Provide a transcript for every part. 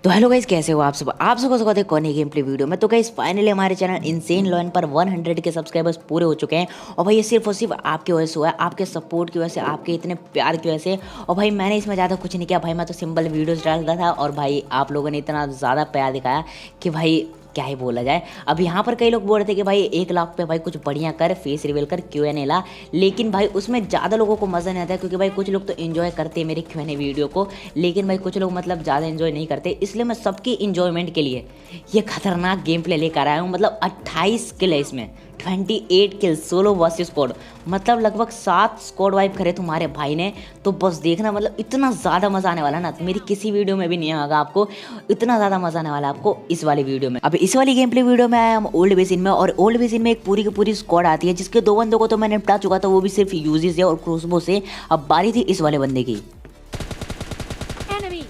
तो hello guys, कैसे हो आप सब। आप सबको स्वागत है कौन गेम प्ले वीडियो में। तो गाइस फाइनली हमारे चैनल इनसेन लॉन पर 100 के सब्सक्राइबर्स पूरे हो चुके हैं। और भाई ये सिर्फ और सिर्फ आपकी वजह से हुआ है, आपके सपोर्ट की वजह से, आपके इतने प्यार की वजह से। और भाई मैंने इसमें ज़्यादा कुछ नहीं किया भाई, मैं तो सिंपल वीडियोस डालता था और भाई आप लोगों ने इतना ज़्यादा प्यार दिखाया कि भाई क्या ही बोला जाए। अब यहाँ पर कई लोग बोल रहे थे कि भाई 1 लाख पे भाई कुछ बढ़िया कर, फेस रिवील कर, Q&A ला। लेकिन भाई उसमें ज़्यादा लोगों को मज़ा नहीं आता है, क्योंकि भाई कुछ लोग तो इन्जॉय करते हैं मेरे Q&A वीडियो को, लेकिन भाई कुछ लोग मतलब ज़्यादा इन्जॉय नहीं करते। इसलिए मैं सबकी इन्जॉयमेंट के लिए ये खतरनाक गेम प्ले लेकर आया हूँ। मतलब 28 किल है इसमें, 28 किल सोलो वर्सेस स्क्वाड। मतलब लगभग 7 स्क्वाड वाइप करे तुम्हारे भाई ने। तो बस देखना, मतलब इतना ज़्यादा मज़ा आने वाला है ना, मेरी किसी वीडियो में भी नहीं आएगा आपको। इतना ज़्यादा मज़ा आने वाला है आपको इस वाली वीडियो में। अब इस वाली गेम प्ले वीडियो में आया हम ओल्ड बेसिन में, और ओल्ड बेसिन में एक पूरी की पूरी स्क्वाड आती है, जिसके 2 बंदों को तो मैंने निपटा चुका था, वो भी सिर्फ यूजी से और क्रोसबो से। अब बारी थी इस वाले बंदे की। Enemy!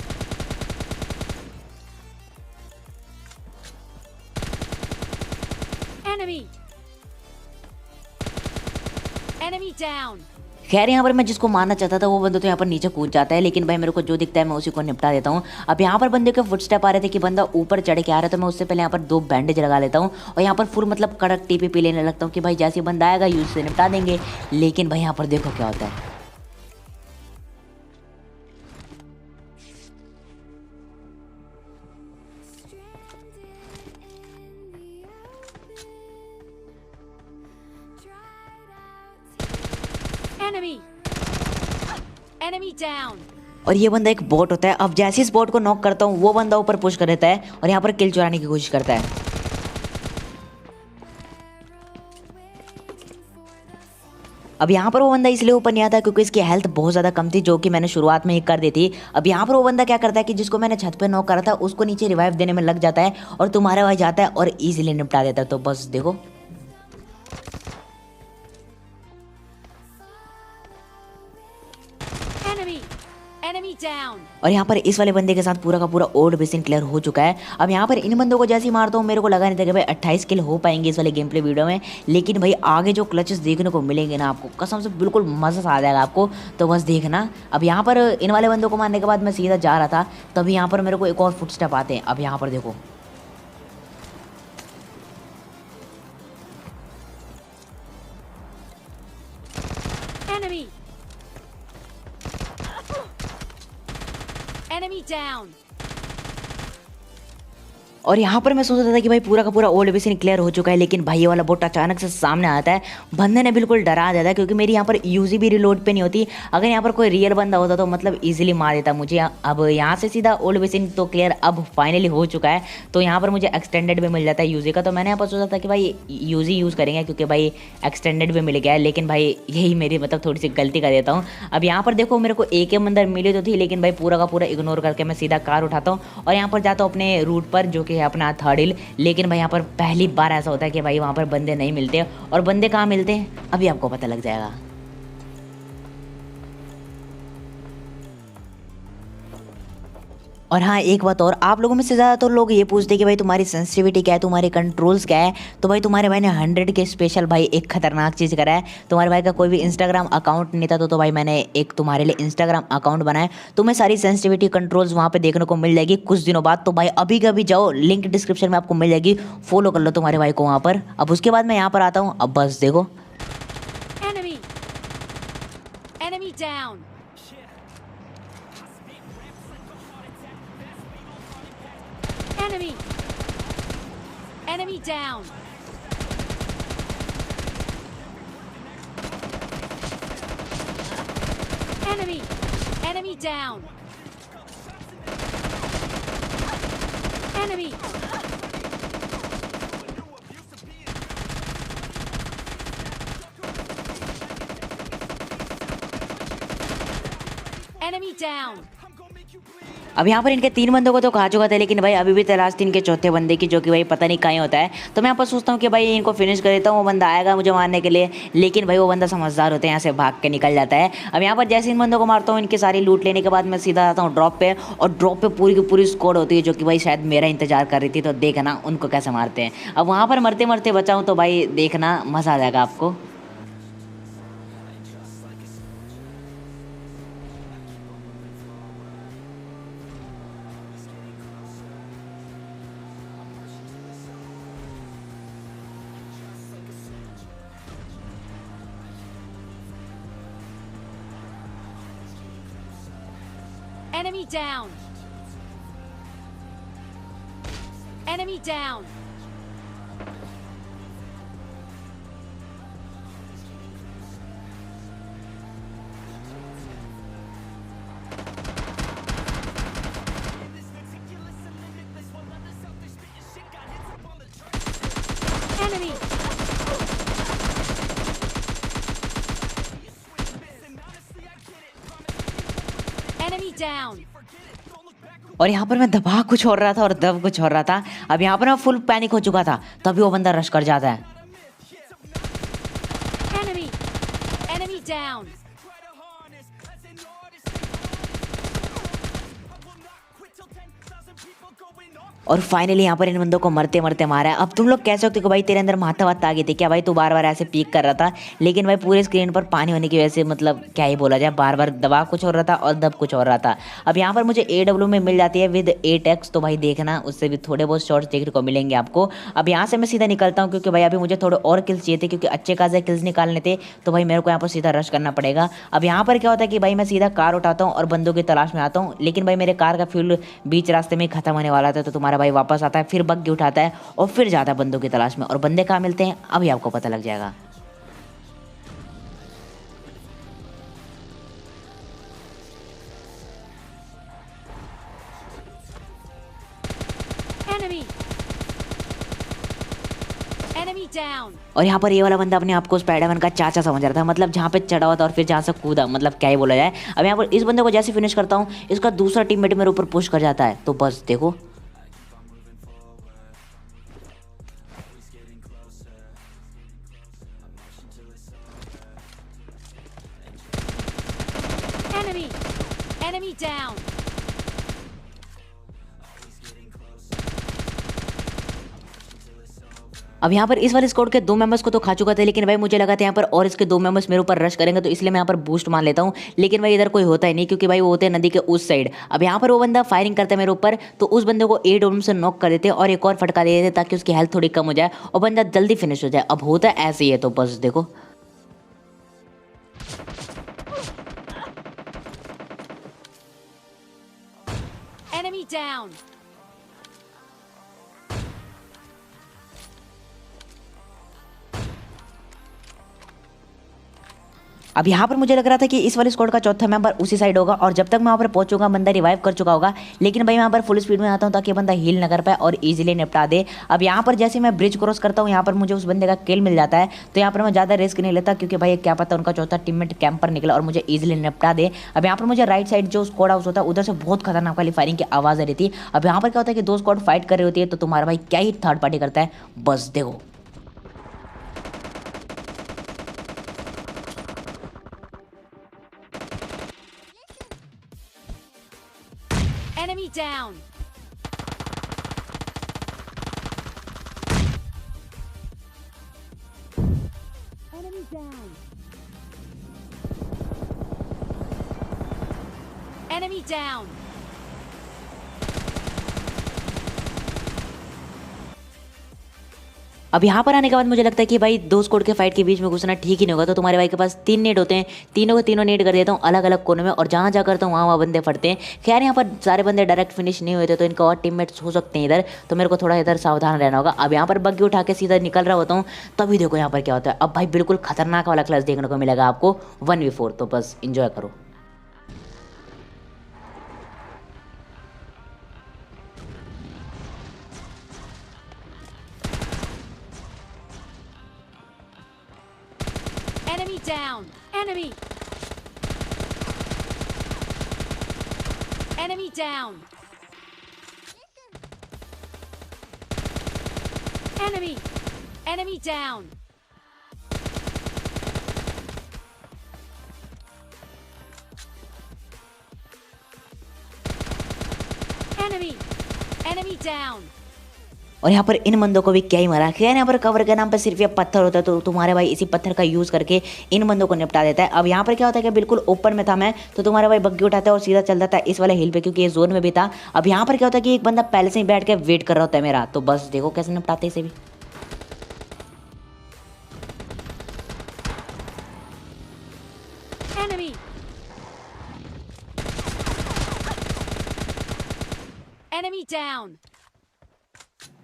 Enemy! Enemy down! खैर यहाँ पर मैं जिसको मारना चाहता था वो बंदा तो यहाँ पर नीचे कूद जाता है, लेकिन भाई मेरे को जो दिखता है मैं उसी को निपटा देता हूँ। अब यहाँ पर बंदे के फुटस्टेप आ रहे थे कि बंदा ऊपर चढ़ के आ रहा है, तो मैं उससे पहले यहाँ पर 2 बैंडेज लगा लेता हूँ और यहाँ पर फुल मतलब कड़क टीपी पी लेने लगता हूँ कि भाई जैसे बंदा आएगा यूज से निपटा देंगे। लेकिन भाई यहाँ पर देखो क्या होता है। Enemy! Enemy down! और ये बंदा एक बॉट होता है। अब जैसे इस बॉट को नॉक करता हूँ वो बंदा ऊपर पुश कर देता है और यहाँ पर किल चुराने की कोशिश करता है। अब यहाँ पर वो बंदा इसलिए ऊपर नहीं आता क्योंकि इसकी हेल्थ बहुत ज़्यादा कम थी, जो कि मैंने शुरुआत में ही कर दी थी। अब यहाँ पर वो बंदा क्या करता है कि जिसको मैंने छत पे नॉक करा था उसको नीचे रिवाइव देने में लग जाता है और तुम्हारे वहाँ जाता है और ईजिली निपटा देता है। तो बस देखो, Enemy! Enemy down! और यहाँ पर इस वाले बंदे के साथ पूरा का पूरा ओल्ड बेसिन क्लियर हो चुका है। अब यहाँ पर इन बंदों को जैसे ही मारता हूँ मेरे को लगा नहीं था कि भाई 28 किल हो पाएंगे इस वाले गेम प्ले वीडियो में। लेकिन भाई आगे जो क्लचेस देखने को मिलेंगे ना आपको, कसम से बिल्कुल मज़ा आ जाएगा आपको। तो बस देखना। अब यहाँ पर इन वाले बंदों को मारने के बाद मैं सीधा जा रहा था, तभी यहाँ पर मेरे को एक और फुटस्टेप आते हैं। अब यहाँ पर देखो, Enemy! Enemy down! और यहाँ पर मैं सोच रहा था कि भाई पूरा का पूरा ओल्ड बेसिन क्लियर हो चुका है, लेकिन भाई ये वाला बोट अचानक से सामने आता है। बंदे ने बिल्कुल डरा देता है, क्योंकि मेरी यहाँ पर यूजी भी रिलोड पे नहीं होती। अगर यहाँ पर कोई रियल बंदा होता तो मतलब इजीली मार देता मुझे। अब यहाँ से सीधा ओल्ड बेसिन तो क्लियर अब फाइनली हो चुका है, तो यहाँ पर मुझे एक्सटेंडेड भी मिल जाता है यूजी का। तो मैंने यहाँ पर सोचा था कि भाई यूजी यूज़ करेंगे, क्योंकि भाई एक्सटेंडेड भी मिल गया है। लेकिन भाई यही मेरी मतलब थोड़ी सी गलती कर देता हूँ। अब यहाँ पर देखो, मेरे को एक अंदर मिली तो थी, लेकिन भाई पूरा का पूरा इग्नोर करके मैं सीधा कार उठाता हूँ और यहाँ पर जाता हूँ अपने रूट पर, जो कि है अपना थर्ड हिल। लेकिन भाई यहाँ पर पहली बार ऐसा होता है कि भाई वहाँ पर बंदे नहीं मिलते। और बंदे कहाँ मिलते हैं अभी आपको पता लग जाएगा। और हाँ, एक बात और, आप लोगों में से ज़्यादातर लोग ये पूछते हैं कि भाई तुम्हारी सेंसिटिविटी क्या है, तुम्हारे कंट्रोल्स क्या है। तो भाई तुम्हारे भाई ने 100 के स्पेशल भाई एक खतरनाक चीज़ करा है। तुम्हारे भाई का कोई भी इंस्टाग्राम अकाउंट नहीं था, तो भाई मैंने एक तुम्हारे लिए इंस्टाग्राम अकाउंट बनाया। तुम्हें सारी सेंसिटिविटी कंट्रोल्स वहाँ पर देखने को मिल जाएगी कुछ दिनों बाद। तो भाई अभी का भी जाओ, लिंक डिस्क्रिप्शन में आपको मिल जाएगी, फॉलो कर लो तुम्हारे भाई को वहाँ पर। अब उसके बाद मैं यहाँ पर आता हूँ। अब बस देखो, Enemy! Enemy down! Enemy! Enemy down! Enemy! Enemy down! Enemy! Enemy down! अब यहाँ पर इनके 3 बंदों को तो खा चुका था, लेकिन भाई अभी भी तलाश थी इनके चौथे बंदे की, जो कि भाई पता नहीं कहीं होता है। तो मैं यहाँ पर सोचता हूँ कि भाई इनको फिनिश कर देता हूँ, वो बंदा आएगा मुझे मारने के लिए। लेकिन भाई वो बंदा समझदार होते हैं, यहाँ से भाग के निकल जाता है। अब यहाँ पर जैसे इन बंदों को मारता हूँ, इनके सारी लूट लेने के बाद मैं सीधा आता हूँ ड्रॉप पे, और ड्रॉप पे पूरी की पूरी स्क्वाड होती है, जो कि भाई शायद मेरा इंतजार कर रही थी। तो देखना उनको कैसे मारते हैं। अब वहाँ पर मरते मरते बचाऊँ तो भाई देखना मज़ा आ जाएगा आपको। Enemy down. Enemy down. Enemy. Enemy down. और यहाँ पर मैं दबा कुछ और रहा था और दब कुछ और रहा था। अब यहाँ पर मैं फुल पैनिक हो चुका था, तभी वो बंदा रश कर जाता है। Enemy. Enemy down. और फाइनली यहाँ पर इन बंदों को मरते मरते मारा है। अब तुम लोग कह सकते हो कि भाई तेरे अंदर माथा वाता आ गई थी क्या भाई, तू बार बार ऐसे पीक कर रहा था। लेकिन भाई पूरे स्क्रीन पर पानी होने की वजह से मतलब क्या ही बोला जाए, बार बार दबा कुछ हो रहा था और दब कुछ हो रहा था। अब यहाँ पर मुझे AW में मिल जाती है विद 8x, तो भाई देखना उससे भी थोड़े बहुत शॉर्ट्स देखने को मिलेंगे आपको। अब यहाँ से मैं सीधा निकलता हूँ क्योंकि भाई अभी मुझे थोड़े और किल्स चाहिए थे, क्योंकि अच्छे खासे किल्स निकालने थे, तो भाई मेरे को यहाँ पर सीधा रश करना पड़ेगा। अब यहाँ पर क्या होता है कि भाई मैं सीधा कार उठाता हूँ और बंदों की तलाश में आता हूँ, लेकिन भाई मेरे कार का फ्यूल बीच रास्ते में खत्म होने वाला था, तो तुम्हारा भाई वापस आता है, फिर बग्गी उठाता है और फिर जाता है बंदों की तलाश में। और बंदे कहाँ मिलते हैं अभी आपको पता लग जाएगा। Enemy. Enemy down. और यहाँ पर ये वाला बंदा अपने आप को स्पाइडरमैन का चाचा समझ रहा था, मतलब जहाँ पे चढ़ा हुआ था और फिर जहाँ से कूदा, मतलब क्या ही बोला जाए। अब यहाँ पर इस बंदे को जैसे फिनिश करता हूँ, इसका दूसरा टीममेट मेरे ऊपर पुश कर जाता है, तो बस देखो। Enemy. Enemy down. अब यहाँ पर इस वाले स्क्वाड के 2 मेंबर्स को तो खा चुका था, लेकिन भाई मुझे लगा था यहाँ पर और इसके 2 मेंबर्स मेरे ऊपर रश करेंगे, तो इसलिए मैं यहाँ पर बूस्ट मान लेता हूँ। लेकिन भाई इधर कोई होता ही नहीं, क्योंकि भाई वो होते हैं नदी के उस साइड। अब यहाँ पर वो बंदा फायरिंग करता है मेरे ऊपर, तो उस बंदे को AW से नॉक कर देते और एक और फटका दे देते ताकि उसकी हेल्थ थोड़ी कम हो जाए और बंदा जल्दी फिनिश हो जाए। अब होता है ऐसे ही है, तो बस देखो। Enemy down. अब यहाँ पर मुझे लग रहा था कि इस वाले स्क्वाड का चौथा मेंबर उसी साइड होगा, और जब तक मैं वहाँ पर पहुंचूंगा बंदा रिवाइव कर चुका होगा। लेकिन भाई मैं यहाँ पर फुल स्पीड में आता हूँ ताकि बंदा हील न कर पाए और इजीली निपटा दे। अब यहाँ पर जैसे मैं ब्रिज क्रॉस करता हूँ, यहाँ पर मुझे उस बंदे का किल मिल जाता है, तो यहाँ पर मैं ज़्यादा रिस्क नहीं लेता, क्योंकि भाई क्या पता उनका चौथा टीममेट कैंपर निकला और मुझे ईजिली निपटा दे। अब यहाँ पर मुझे राइट साइड जो स्क्वाड हाउस होता है उधर से बहुत खतरनाक वाली फायरिंग की आवाज़ आ रही थी। अब यहाँ पर क्या होता है कि 2 स्क्वाड फाइट कर रही होती है, तो तुम्हारा भाई क्या ही थर्ड पार्टी करता है, बस देखो। Enemy down. Enemy down. Enemy down. अब यहाँ पर आने के बाद मुझे लगता है कि भाई 2 स्क्वाड के फाइट के बीच में घुसना ठीक ही नहीं होगा, तो तुम्हारे भाई के पास 3 नेट होते हैं, तीनों को तीनों नेट कर देता हूँ अलग अलग कोनों में, और जहाँ जा करता हूँ वहाँ बंदे फटते हैं। खैर यहाँ पर सारे बंदे डायरेक्ट फिनिश नहीं हुए थे, तो इनका और टीममेट्स हो सकते हैं इधर, तो मेरे को थोड़ा इधर सावधान रहना होगा। अब यहाँ पर बग्गी उठा के सीधा निकल रहा होता हूँ, तभी देखो यहाँ पर क्या होता है। अब भाई बिल्कुल खतरनाक वाला क्लास देखने को मिलेगा आपको 1v4, तो बस इंजॉय करो। Enemy down. Enemy. Enemy down. Enemy. Enemy down. Enemy. Enemy down. और यहाँ पर इन बंदों को भी क्या ही मारा। खैर यहाँ पर कवर के नाम पर सिर्फ ये पत्थर होता है, तो तुम्हारे भाई इसी पत्थर का यूज़ करके इन बंदों को निपटा देता है। अब यहाँ पर क्या होता है कि बिल्कुल ओपन में था मैं, तो तुम्हारा भाई बग्गी उठाता है और सीधा चल जाता है इस वाले हिल पे, क्योंकि ये जोन में भी था। अब यहाँ पर क्या होता है कि एक बंदा पहले से ही बैठ के वेट कर रहा होता है मेरा, तो बस देखो कैसे निपटाते इसे भी। Enemy. Enemy down.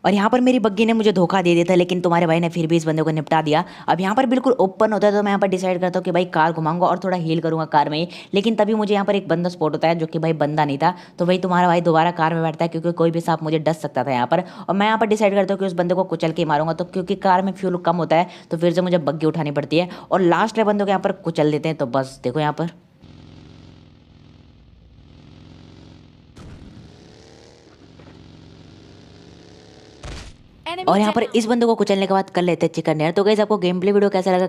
और यहाँ पर मेरी बग्गी ने मुझे धोखा दे दिया था, लेकिन तुम्हारे भाई ने फिर भी इस बंदे को निपटा दिया। अब यहाँ पर बिल्कुल ओपन होता है तो मैं यहाँ पर डिसाइड करता हूँ कि भाई कार घुमाऊंगा और थोड़ा हील करूंगा कार में ही। लेकिन तभी मुझे यहाँ पर एक बंदा स्पॉट होता है जो कि भाई बंदा नहीं था। तो भाई तुम्हारा भाई दोबारा कार में बैठता है क्योंकि कोई भी सांप मुझे डस सकता था यहाँ पर। और मैं यहाँ पर डिसाइड करता हूँ कि उस बंदे को कुचल के ही मारूंगा। तो क्योंकि कार में फ्यूल कम होता है तो फिर से मुझे बग्गी उठानी पड़ती है और लास्ट वाले बंदों को यहाँ पर कुचल देते हैं। तो बस देखो यहाँ पर। Enemy और यहाँ पर down. इस बंदे को कुचलने के बाद कर लेते हैं चिकन डिनर। तो गाइस आपको गेम प्ले वीडियो कैसा लगा